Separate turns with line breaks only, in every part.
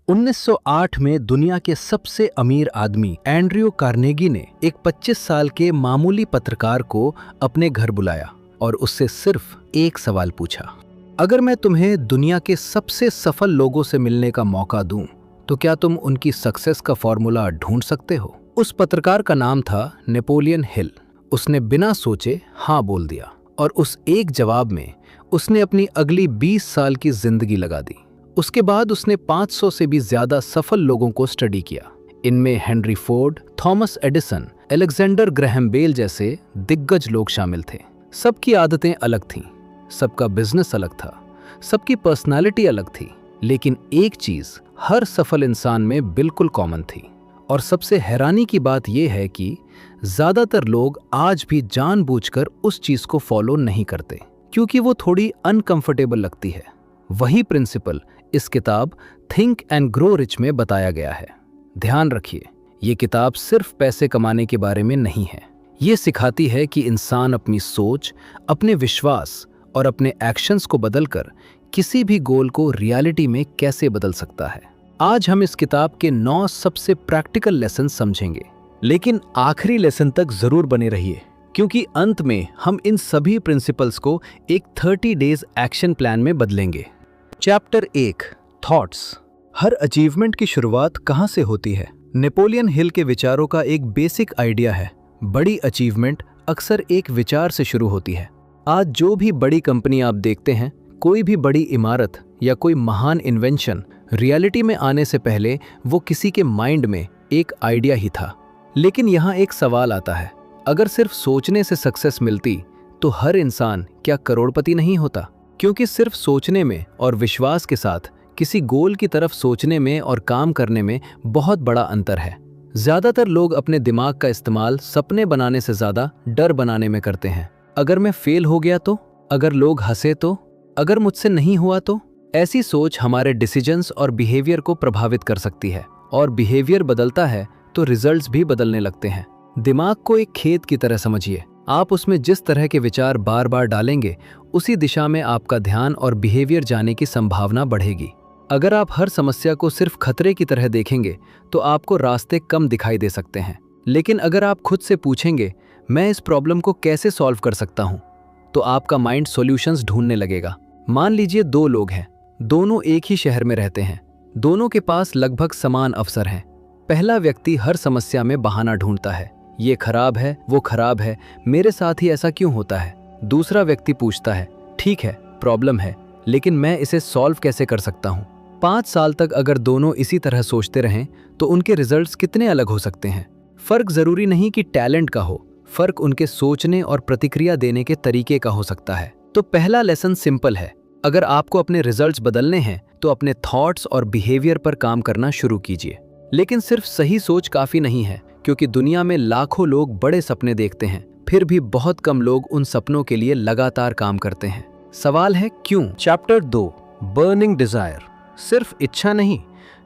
1908 में दुनिया के सबसे अमीर आदमी एंड्रयू कार्नेगी ने एक 25 साल के मामूली पत्रकार को अपने घर बुलाया और उससे सिर्फ एक सवाल पूछा। अगर मैं तुम्हें दुनिया के सबसे सफल लोगों से मिलने का मौका दूं, तो क्या तुम उनकी सक्सेस का फॉर्मूला ढूंढ सकते हो? उस पत्रकार का नाम था नेपोलियन हिल। उसने बिना सोचे हाँ बोल दिया और उस एक जवाब में उसने अपनी अगली 20 साल की जिंदगी लगा दी। उसके बाद उसने 500 से भी ज्यादा सफल लोगों को स्टडी किया। इनमें Henry Ford, Thomas Edison, Alexander Graham Bell जैसे दिग्गज लोग शामिल थे। सबकी आदतें अलग थीं, सबका बिजनेस अलग था, सबकी पर्सनालिटी अलग थी, लेकिन एक चीज हर सफल इंसान में बिल्कुल कॉमन थी। और सबसे हैरानी की बात यह है कि ज्यादातर लोग आज भी जानबूझकर उस चीज को फॉलो नहीं करते, क्योंकि वो थोड़ी अनकंफर्टेबल लगती है। वही प्रिंसिपल इस किताब थिंक एंड ग्रो रिच में बताया गया है। ध्यान रखिए, ये किताब सिर्फ पैसे कमाने के बारे में नहीं है। ये सिखाती है कि इंसान अपनी सोच, अपने विश्वास और अपने एक्शंस को बदलकर किसी भी गोल को रियलिटी में कैसे बदल सकता है। आज हम इस किताब के 9 सबसे प्रैक्टिकल लेसन समझेंगे, लेकिन आखिरी लेसन तक जरूर बने रहिए, क्योंकि अंत में हम इन सभी प्रिंसिपल्स को एक 30 डेज एक्शन प्लान में बदलेंगे। Chapter 1, thoughts. हर अचीवमेंट की शुरुआत कहाँ से होती है? नेपोलियन हिल के विचारों का एक बेसिक आइडिया है, बड़ी अचीवमेंट अक्सर एक विचार से शुरू होती है। आज जो भी बड़ी कंपनी आप देखते हैं, कोई भी बड़ी इमारत या कोई महान इन्वेंशन रियलिटी में आने से पहले वो किसी के माइंड में एक आइडिया ही था। लेकिन यहाँ एक सवाल आता है, अगर सिर्फ सोचने से सक्सेस मिलती तो हर इंसान क्या करोड़पति नहीं होता? क्योंकि सिर्फ सोचने में और विश्वास के साथ किसी गोल की तरफ सोचने में और काम करने में बहुत बड़ा अंतर है। ज्यादातर लोग अपने दिमाग का इस्तेमाल सपने बनाने से ज्यादा डर बनाने में करते हैं। अगर मैं फेल हो गया तो? अगर लोग हंसे तो? अगर मुझसे नहीं हुआ तो? ऐसी सोच हमारे डिसीजंस और बिहेवियर को प्रभावित कर सकती है, और बिहेवियर बदलता है तो रिजल्ट्स भी बदलने लगते हैं। दिमाग को एक खेत की तरह समझिए। आप उसमें जिस तरह के विचार बार बार डालेंगे, उसी दिशा में आपका ध्यान और बिहेवियर जाने की संभावना बढ़ेगी। अगर आप हर समस्या को सिर्फ खतरे की तरह देखेंगे तो आपको रास्ते कम दिखाई दे सकते हैं। लेकिन अगर आप खुद से पूछेंगे, मैं इस प्रॉब्लम को कैसे सॉल्व कर सकता हूँ, तो आपका माइंड सॉल्यूशंस ढूंढने लगेगा। मान लीजिए 2 लोग हैं, दोनों एक ही शहर में रहते हैं, दोनों के पास लगभग समान अवसर हैं। पहला व्यक्ति हर समस्या में बहाना ढूंढता है, ये खराब है, वो खराब है, मेरे साथ ही ऐसा क्यों होता है। दूसरा व्यक्ति पूछता है, ठीक है प्रॉब्लम है, लेकिन मैं इसे सॉल्व कैसे कर सकता हूँ। 5 साल तक अगर दोनों इसी तरह सोचते रहें तो उनके रिजल्ट्स कितने अलग हो सकते हैं। फर्क जरूरी नहीं कि टैलेंट का हो, फर्क उनके सोचने और प्रतिक्रिया देने के तरीके का हो सकता है। तो पहला लेसन सिंपल है, अगर आपको अपने रिजल्ट्स बदलने हैं तो अपने थॉट्स और बिहेवियर पर काम करना शुरू कीजिए। लेकिन सिर्फ सही सोच काफी नहीं है, क्योंकि दुनिया में लाखों लोग बड़े सपने देखते हैं, फिर भी बहुत कम लोग उन सपनों के लिए लगातार काम करते हैं। सवाल है क्यों? Chapter 2, burning desire. सिर्फ इच्छा नहीं,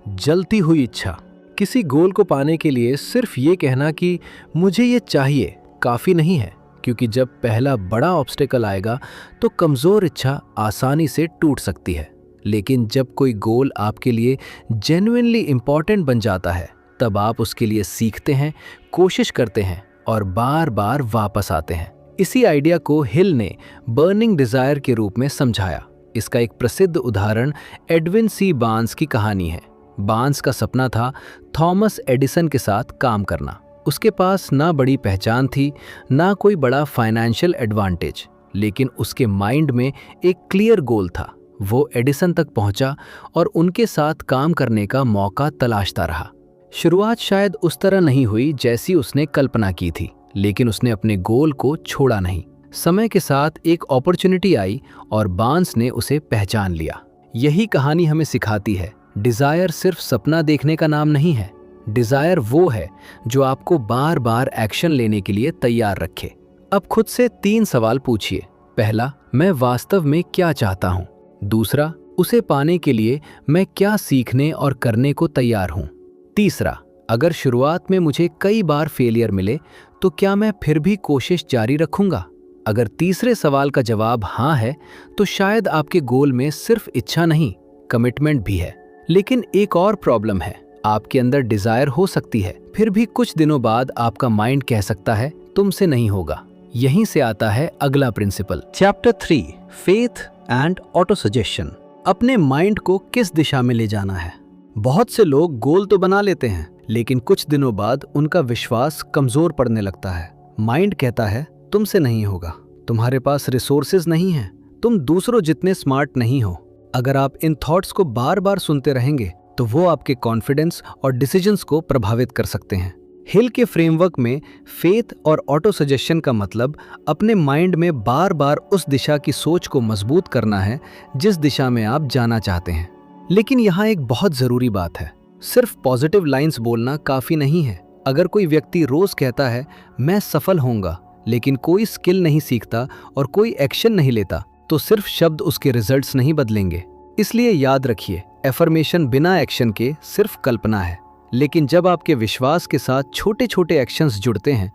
जलती हुई इच्छा। किसी गोल को पाने के लिए सिर्फ ये कहना कि मुझे ये चाहिए काफी नहीं है, क्योंकि जब पहला बड़ा ऑब्स्टेकल आएगा तो कमजोर इच्छा आसानी से टूट सकती है। लेकिन जब कोई गोल आपके लिए जेन्युइनली इंपॉर्टेंट बन जाता है, तब आप उसके लिए सीखते हैं, कोशिश करते हैं और बार बार वापस आते हैं। इसी आइडिया को हिल ने बर्निंग डिजायर के रूप में समझाया। इसका एक प्रसिद्ध उदाहरण एडविन सी बार्न्स की कहानी है। बार्न्स का सपना था थॉमस एडिसन के साथ काम करना। उसके पास ना बड़ी पहचान थी, ना कोई बड़ा फाइनेंशियल एडवांटेज, लेकिन उसके माइंड में एक क्लियर गोल था। वो एडिसन तक पहुंचा और उनके साथ काम करने का मौका तलाशता रहा। शुरुआत शायद उस तरह नहीं हुई जैसी उसने कल्पना की थी, लेकिन उसने अपने गोल को छोड़ा नहीं। समय के साथ एक अपॉर्चुनिटी आई और बार्न्स ने उसे पहचान लिया। यही कहानी हमें सिखाती है, डिजायर सिर्फ सपना देखने का नाम नहीं है। डिजायर वो है जो आपको बार बार एक्शन लेने के लिए तैयार रखे। अब खुद से 3 सवाल पूछिए। पहला, मैं वास्तव में क्या चाहता हूँ? दूसरा, उसे पाने के लिए मैं क्या सीखने और करने को तैयार हूँ? तीसरा, अगर शुरुआत में मुझे कई बार फेलियर मिले तो क्या मैं फिर भी कोशिश जारी रखूंगा? अगर तीसरे सवाल का जवाब हाँ है, तो शायद आपके गोल में सिर्फ इच्छा नहीं, कमिटमेंट भी है। लेकिन एक और प्रॉब्लम है, आपके अंदर डिजायर हो सकती है, फिर भी कुछ दिनों बाद आपका माइंड कह सकता है तुमसे नहीं होगा। यहीं से आता है अगला principle. Chapter 3, faith and autosuggestion. अपने माइंड को किस दिशा में ले जाना है। बहुत से लोग गोल तो बना लेते हैं, लेकिन कुछ दिनों बाद उनका विश्वास कमजोर पड़ने लगता है। माइंड कहता है तुमसे नहीं होगा, तुम्हारे पास रिसोर्सेज नहीं हैं, तुम दूसरों जितने स्मार्ट नहीं हो। अगर आप इन थॉट्स को बार बार सुनते रहेंगे तो वो आपके कॉन्फिडेंस और डिसीजंस को प्रभावित कर सकते हैं। हिल के फ्रेमवर्क में फेथ और ऑटो सजेशन का मतलब अपने माइंड में बार बार उस दिशा की सोच को मजबूत करना है जिस दिशा में आप जाना चाहते हैं। लेकिन यहाँ एक बहुत जरूरी बात है, सिर्फ पॉजिटिव लाइंस बोलना काफी नहीं है। अगर कोई व्यक्ति रोज कहता है मैं सफल होऊंगा, लेकिन कोई स्किल नहीं सीखता और कोई एक्शन नहीं लेता, तो सिर्फ शब्द उसके रिजल्ट्स नहीं बदलेंगे। इसलिए याद रखिए, एफर्मेशन बिना एक्शन के सिर्फ कल्पना है, लेकिन जब आपके विश्वास के साथ छोटे छोटे एक्शंस जुड़ते हैं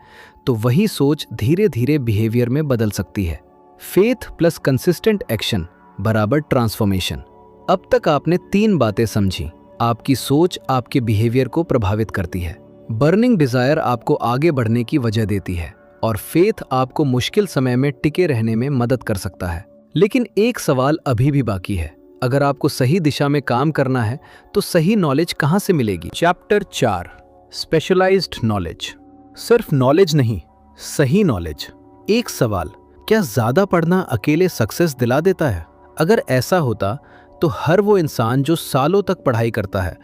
तो वही सोच धीरे धीरे बिहेवियर में बदल सकती है। फेथ प्लस कंसिस्टेंट एक्शन बराबर ट्रांसफॉर्मेशन। अब तक आपने 3 बातें समझी। आपकी सोच आपके बिहेवियर को प्रभावित करती है, बर्निंग डिजायर आपको आगे बढ़ने की वजह देती है, और फेथ आपको मुश्किल समय में टिके रहने में मदद कर सकता है। लेकिन एक सवाल अभी भी बाकी है, अगर आपको सही दिशा में काम करना है तो सही नॉलेज कहां से मिलेगी। Chapter 4, specialised knowledge. सिर्फ नॉलेज नहीं, सही नॉलेज। एक सवाल, क्या ज्यादा पढ़ना अकेले सक्सेस दिला देता है? अगर ऐसा होता तो हर वो इंसान जो सालों तक पढ़ाई करता है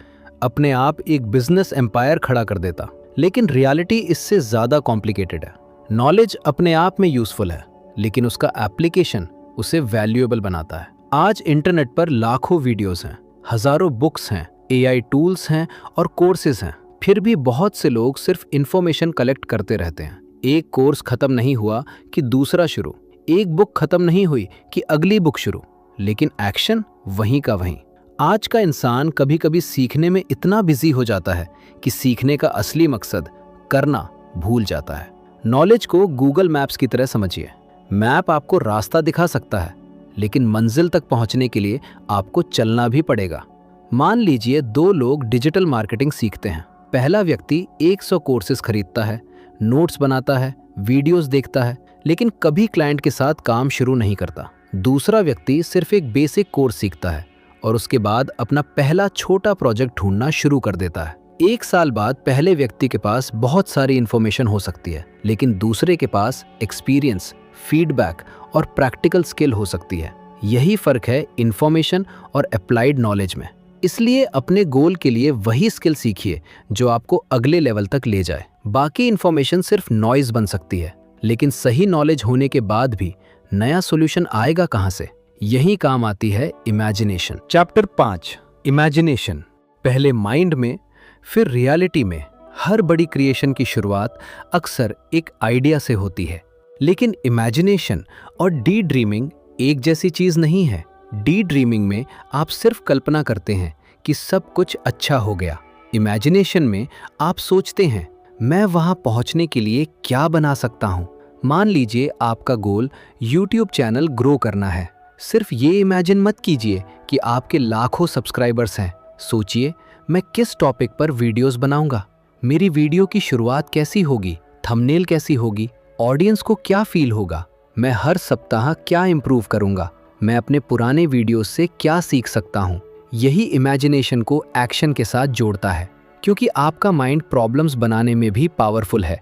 अपने आप एक बिजनेस एम्पायर खड़ा कर देता। लेकिन रियलिटी इससे ज्यादा कॉम्प्लिकेटेड है। नॉलेज अपने आप में यूजफुल है, लेकिन उसका एप्लीकेशन उसे वैल्यूएबल बनाता है। आज इंटरनेट पर लाखों वीडियोस हैं, हजारों बुक्स हैं, AI टूल्स हैं और कोर्सेज हैं, फिर भी बहुत से लोग सिर्फ इंफॉर्मेशन कलेक्ट करते रहते हैं। एक कोर्स खत्म नहीं हुआ कि दूसरा शुरू, एक बुक खत्म नहीं हुई कि अगली बुक शुरू, लेकिन एक्शन वहीं का वहीं। आज का इंसान कभी कभी सीखने में इतना बिजी हो जाता है कि सीखने का असली मकसद करना भूल जाता है। नॉलेज को गूगल मैप्स की तरह समझिए। मैप आपको रास्ता दिखा सकता है, लेकिन मंजिल तक पहुंचने के लिए आपको चलना भी पड़ेगा। मान लीजिए 2 लोग डिजिटल मार्केटिंग सीखते हैं। पहला व्यक्ति 100 कोर्सेज खरीदता है, नोट्स बनाता है, वीडियोस देखता है, लेकिन कभी क्लाइंट के साथ काम शुरू नहीं करता। दूसरा व्यक्ति सिर्फ एक बेसिक कोर्स सीखता है और उसके बाद अपना पहला छोटा प्रोजेक्ट ढूंढना शुरू कर देता है। 1 साल बाद पहले व्यक्ति के पास बहुत सारी इंफॉर्मेशन हो सकती है, लेकिन दूसरे के पास एक्सपीरियंस, फीडबैक और प्रैक्टिकल स्किल हो सकती है। यही फर्क है इंफॉर्मेशन और अप्लाइड नॉलेज में। इसलिए अपने गोल के लिए वही स्किल सीखिए जो आपको अगले लेवल तक ले जाए। बाकी इंफॉर्मेशन सिर्फ नॉइज बन सकती है, लेकिन सही नॉलेज होने के बाद भी नया सॉल्यूशन आएगा कहां से? यही काम आती है इमेजिनेशन। Chapter 5, imagination. पहले माइंड में, फिर रियलिटी में। हर बड़ी क्रिएशन की शुरुआत अक्सर एक आइडिया से होती है, लेकिन इमेजिनेशन और डी ड्रीमिंग एक जैसी चीज नहीं है। डी ड्रीमिंग में आप सिर्फ कल्पना करते हैं कि सब कुछ अच्छा हो गया। इमेजिनेशन में आप सोचते हैं मैं वहां पहुंचने के लिए क्या बना सकता हूं। मान लीजिए आपका गोल YouTube चैनल ग्रो करना है। सिर्फ ये इमेजिन मत कीजिए कि आपके लाखों सब्सक्राइबर्स हैं। सोचिए मैं किस टॉपिक पर वीडियोस बनाऊंगा, मेरी वीडियो की शुरुआत कैसी होगी, थंबनेल कैसी होगी, ऑडियंस को क्या फील होगा, मैं हर सप्ताह क्या इंप्रूव करूंगा, मैं अपने पुराने वीडियोस से क्या सीख सकता हूं। यही इमेजिनेशन को एक्शन के साथ जोड़ता है, क्योंकि आपका माइंड प्रॉब्लम्स बनाने में भी पावरफुल है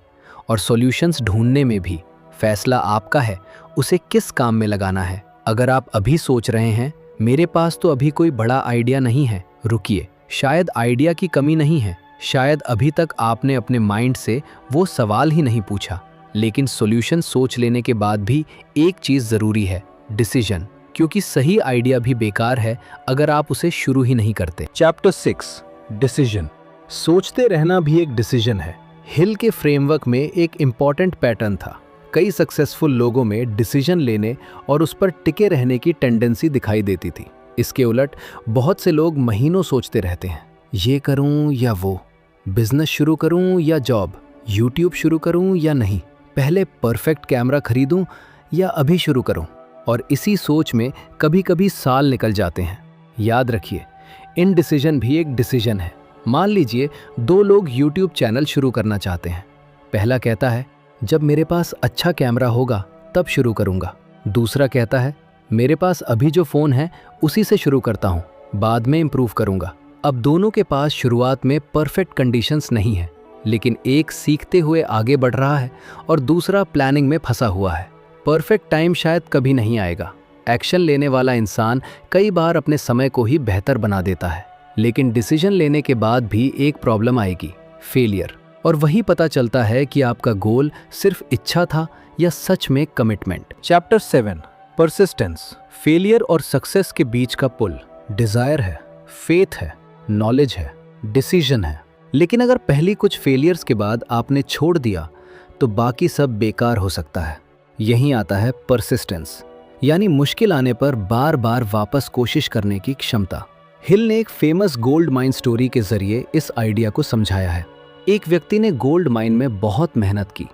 और सॉल्यूशंस ढूंढने में भी। फैसला आपका है उसे किस काम में लगाना है। अगर आप अभी सोच रहे हैं मेरे पास तो अभी कोई बड़ा आइडिया नहीं है, रुकिए, शायद आइडिया की कमी नहीं है, शायद अभी तक आपने अपने माइंड से वो सवाल ही नहीं पूछा। लेकिन सॉल्यूशन सोच लेने के बाद भी एक चीज जरूरी है, डिसीजन, क्योंकि सही आइडिया भी बेकार है अगर आप उसे शुरू ही नहीं करते। Chapter 6, decision. सोचते रहना भी एक डिसीजन है। हिल के फ्रेमवर्क में एक इंपॉर्टेंट पैटर्न था। कई सक्सेसफुल लोगों में डिसीजन लेने और उस पर टिके रहने की टेंडेंसी दिखाई देती थी। इसके उलट बहुत से लोग महीनों सोचते रहते हैं, ये करूं या वो, बिजनेस शुरू करूं या जॉब, यूट्यूब शुरू करूं या नहीं, पहले परफेक्ट कैमरा खरीदूं या अभी शुरू करूं। और इसी सोच में कभी कभी साल निकल जाते हैं। याद रखिए, इनडिसीजन भी एक डिसीजन है। मान लीजिए दो लोग YouTube चैनल शुरू करना चाहते हैं। पहला कहता है जब मेरे पास अच्छा कैमरा होगा तब शुरू करूंगा। दूसरा कहता है मेरे पास अभी जो फ़ोन है उसी से शुरू करता हूँ, बाद में इम्प्रूव करूंगा। अब दोनों के पास शुरुआत में परफेक्ट कंडीशंस नहीं है, लेकिन एक सीखते हुए आगे बढ़ रहा है और दूसरा प्लानिंग में फंसा हुआ है। परफेक्ट टाइम शायद कभी नहीं आएगा। एक्शन लेने वाला इंसान कई बार अपने समय को ही बेहतर बना देता है, लेकिन डिसीजन लेने के बाद भी एक प्रॉब्लम आएगी, फेलियर। और वही पता चलता है कि आपका गोल सिर्फ इच्छा था या सच में कमिटमेंट।
Chapter 7, persistence.
फेलियर और सक्सेस के बीच का पुल डिजायर है, फेथ है, नॉलेज है, डिसीजन है। लेकिन अगर पहली कुछ फेलियर्स के बाद आपने छोड़ दिया तो बाकी सब बेकार हो सकता है। यहीं आता है परसिस्टेंस, यानी मुश्किल आने पर बार बार वापस कोशिश करने की क्षमता। हिल ने एक फेमस गोल्ड माइन स्टोरी के जरिए इस आइडिया को समझाया है। एक व्यक्ति ने गोल्ड माइन में बहुत मेहनत की,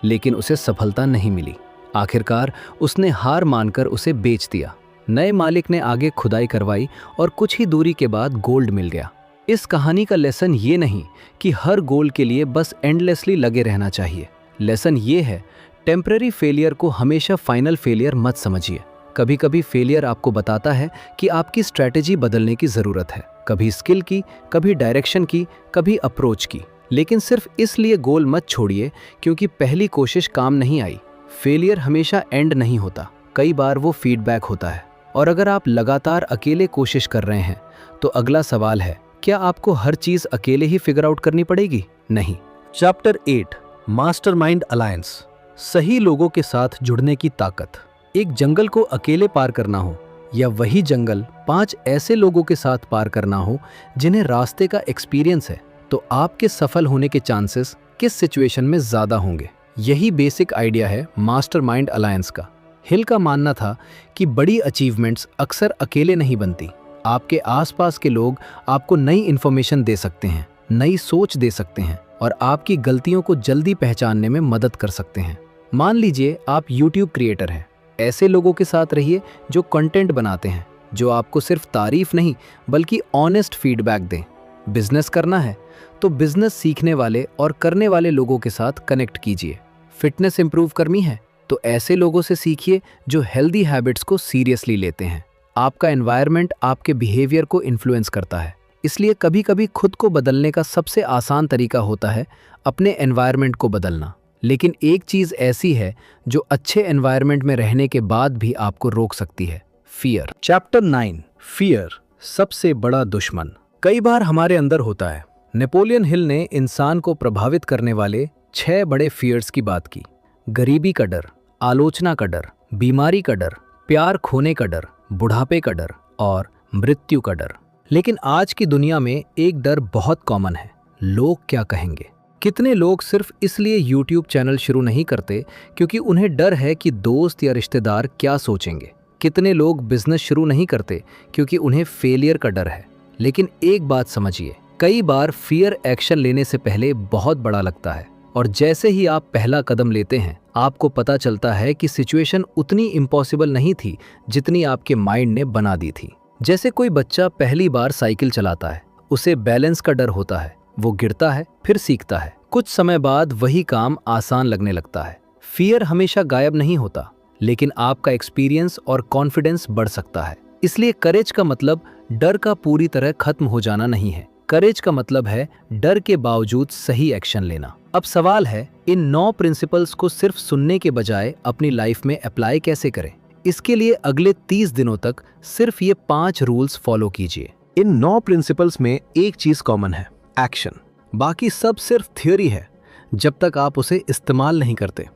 लेकिन उसे सफलता नहीं मिली। आखिरकार उसने हार मानकर उसे बेच दिया। नए मालिक ने आगे खुदाई करवाई और कुछ ही दूरी के बाद गोल्ड मिल गया। इस कहानी का लेसन ये नहीं कि हर गोल के लिए बस एंडलेसली लगे रहना चाहिए। लेसन ये है, टेम्पररी फेलियर को हमेशा फाइनल फेलियर मत समझिए। कभी कभी फेलियर आपको बताता है कि आपकी स्ट्रैटेजी बदलने की ज़रूरत है, कभी स्किल की, कभी डायरेक्शन की, कभी अप्रोच की। लेकिन सिर्फ इसलिए गोल मत छोड़िए क्योंकि पहली कोशिश काम नहीं आई। फेलियर हमेशा एंड नहीं होता, कई बार वो फीडबैक होता है। और अगर आप लगातार अकेले कोशिश कर रहे हैं तो अगला सवाल है, क्या आपको हर चीज़ अकेले ही फिगर आउट करनी पड़ेगी? नहीं।
Chapter 8, mastermind alliance.
सही लोगों के साथ जुड़ने की ताकत। एक जंगल को अकेले पार करना हो या वही जंगल 5 ऐसे लोगों के साथ पार करना हो जिन्हें रास्ते का एक्सपीरियंस है, तो आपके सफल होने के चांसेस किस सिचुएशन में ज़्यादा होंगे? यही बेसिक आइडिया है मास्टरमाइंड अलायंस का। हिल का मानना था कि बड़ी अचीवमेंट्स अक्सर अकेले नहीं बनती। आपके आसपास के लोग आपको नई इन्फॉर्मेशन दे सकते हैं, नई सोच दे सकते हैं और आपकी गलतियों को जल्दी पहचानने में मदद कर सकते हैं। मान लीजिए आप YouTube क्रिएटर हैं। ऐसे लोगों के साथ रहिए जो कंटेंट बनाते हैं, जो आपको सिर्फ तारीफ नहीं बल्कि ऑनेस्ट फीडबैक दें। बिजनेस करना है तो बिजनेस सीखने वाले और करने वाले लोगों के साथ कनेक्ट कीजिए। फिटनेस इंप्रूव करनी है तो ऐसे लोगों से सीखिए जो हेल्दी हैबिट्स को सीरियसली लेते हैं। आपका एनवायरनमेंट आपके बिहेवियर को इन्फ्लुएंस करता है, इसलिए कभी कभी खुद को बदलने का सबसे आसान तरीका होता है अपने एनवायरनमेंट को बदलना। लेकिन एक चीज़ ऐसी है जो अच्छे एनवायरनमेंट में रहने के बाद भी आपको रोक सकती है, फियर।
चैप्टर 9,
फियर, सबसे बड़ा दुश्मन कई बार हमारे अंदर होता है। नेपोलियन हिल ने इंसान को प्रभावित करने वाले 6 बड़े फियर्स की बात की। गरीबी का डर, आलोचना का डर, बीमारी का डर, प्यार खोने का डर, बुढ़ापे का डर और मृत्यु का डर। लेकिन आज की दुनिया में एक डर बहुत कॉमन है, लोग क्या कहेंगे। कितने लोग सिर्फ इसलिए YouTube चैनल शुरू नहीं करते क्योंकि उन्हें डर है कि दोस्त या रिश्तेदार क्या सोचेंगे। कितने लोग बिजनेस शुरू नहीं करते क्योंकि उन्हें फेलियर का डर है। लेकिन एक बात समझिए, कई बार फियर एक्शन लेने से पहले बहुत बड़ा लगता है और जैसे ही आप पहला कदम लेते हैं आपको पता चलता है कि सिचुएशन उतनी इम्पॉसिबल नहीं थी जितनी आपके माइंड ने बना दी थी। जैसे कोई बच्चा पहली बार साइकिल चलाता है, उसे बैलेंस का डर होता है, वो गिरता है फिर सीखता है, कुछ समय बाद वही काम आसान लगने लगता है। फियर हमेशा गायब नहीं होता, लेकिन आपका एक्सपीरियंस और कॉन्फिडेंस बढ़ सकता है। इसलिए करेज का मतलब डर का पूरी तरह खत्म हो जाना नहीं है। करेज का मतलब है डर के बावजूद सही एक्शन लेना। अब सवाल है, इन 9 प्रिंसिपल्स को सिर्फ सुनने के बजाय अपनी लाइफ में अप्लाई कैसे करें? इसके लिए अगले 30 दिनों तक सिर्फ ये 5 रूल्स फॉलो कीजिए।
इन 9 प्रिंसिपल्स में एक चीज कॉमन है, एक्शन।
बाकी सब सिर्फ थ्योरी है जब तक आप उसे इस्तेमाल नहीं करते।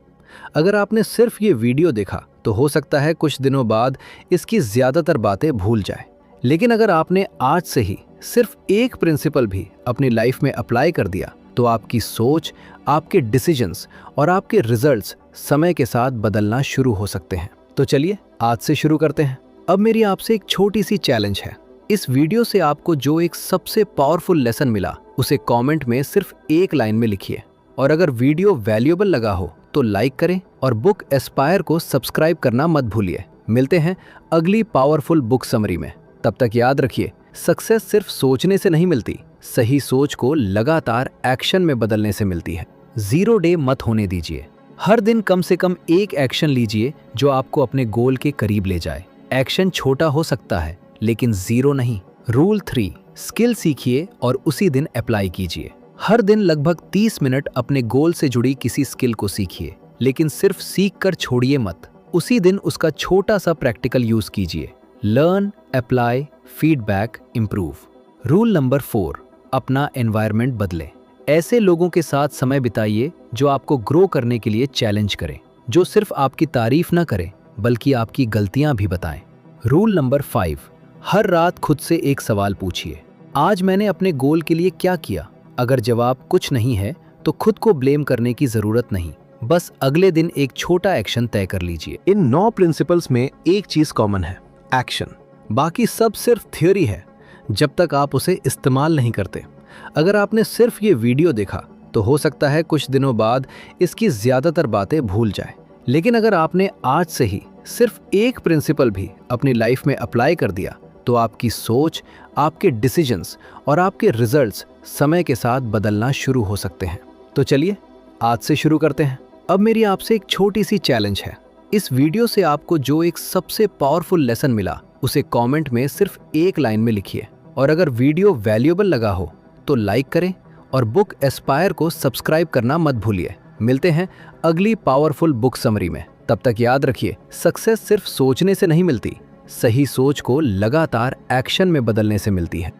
अगर आपने सिर्फ ये वीडियो देखा तो हो सकता है कुछ दिनों बाद इसकी ज़्यादातर बातें भूल जाए। लेकिन अगर आपने आज से ही सिर्फ एक प्रिंसिपल भी अपनी लाइफ में अप्लाई कर दिया तो आपकी सोच, आपके डिसीजंस और आपके रिजल्ट्स समय के साथ बदलना शुरू हो सकते हैं। तो चलिए आज से शुरू करते हैं। अब मेरी आपसे एक छोटी सी चैलेंज है। इस वीडियो से आपको जो एक सबसे पावरफुल लेसन मिला उसे कमेंट में सिर्फ एक लाइन में लिखिए। और अगर वीडियो वैल्यूएबल लगा हो तो लाइक करें और बुक एस्पायर को सब्सक्राइब करना मत भूलिए। मिलते हैं अगली पावरफुल बुक समरी में। तब तक याद रखिए, सक्सेस सिर्फ सोचने से नहीं मिलती, सही सोच को लगातार एक्शन में बदलने से मिलती है। 0 डे मत होने दीजिए। हर दिन कम से कम एक एक्शन लीजिए जो आपको अपने गोल के करीब ले जाए। एक्शन छोटा हो सकता है लेकिन 0 नहीं। रूल 3, स्किल सीखिए और उसी दिन अप्लाई कीजिए। हर दिन लगभग 30 मिनट अपने गोल से जुड़ी किसी स्किल को सीखिए, लेकिन सिर्फ सीख कर छोड़िए मत। उसी दिन उसका छोटा सा प्रैक्टिकल यूज कीजिए। Learn, apply, feedback, improve. Rule number 4, अपना एनवायरनमेंट बदलें। ऐसे लोगों के साथ समय बिताइए जो आपको ग्रो करने के लिए चैलेंज करें, जो सिर्फ आपकी तारीफ ना करें बल्कि आपकी गलतियां भी बताएं। रूल नंबर 5, हर रात खुद से एक सवाल पूछिए, आज मैंने अपने गोल के लिए क्या किया? अगर जवाब कुछ नहीं है तो खुद को ब्लेम करने की जरूरत नहीं, बस अगले दिन एक छोटा एक्शन तय कर लीजिए।
इन 9 प्रिंसिपल्स में एक चीज कॉमन है, एक्शन।
बाकी सब सिर्फ थ्योरी है जब तक आप उसे इस्तेमाल नहीं करते। अगर आपने सिर्फ ये वीडियो देखा तो हो सकता है कुछ दिनों बाद इसकी ज्यादातर बातें भूल जाए, लेकिन अगर आपने आज से ही सिर्फ एक प्रिंसिपल भी अपनी लाइफ में अप्लाई कर दिया तो आपकी सोच, आपके डिसीजंस और आपके रिजल्ट्स समय के साथ बदलना शुरू हो सकते हैं। तो चलिए आज से शुरू करते हैं। अब मेरी आपसे एक छोटी सी चैलेंज है। इस वीडियो से आपको जो एक सबसे पावरफुल लेसन मिला उसे कमेंट में सिर्फ एक लाइन में लिखिए, और अगर वीडियो वैल्यूएबल लगा हो तो लाइक करें और बुक एस्पायर को सब्सक्राइब करना मत भूलिए। मिलते हैं अगली पावरफुल बुक समरी में। तब तक याद रखिए, सक्सेस सिर्फ सोचने से नहीं मिलती, सही सोच को लगातार एक्शन में बदलने से मिलती है।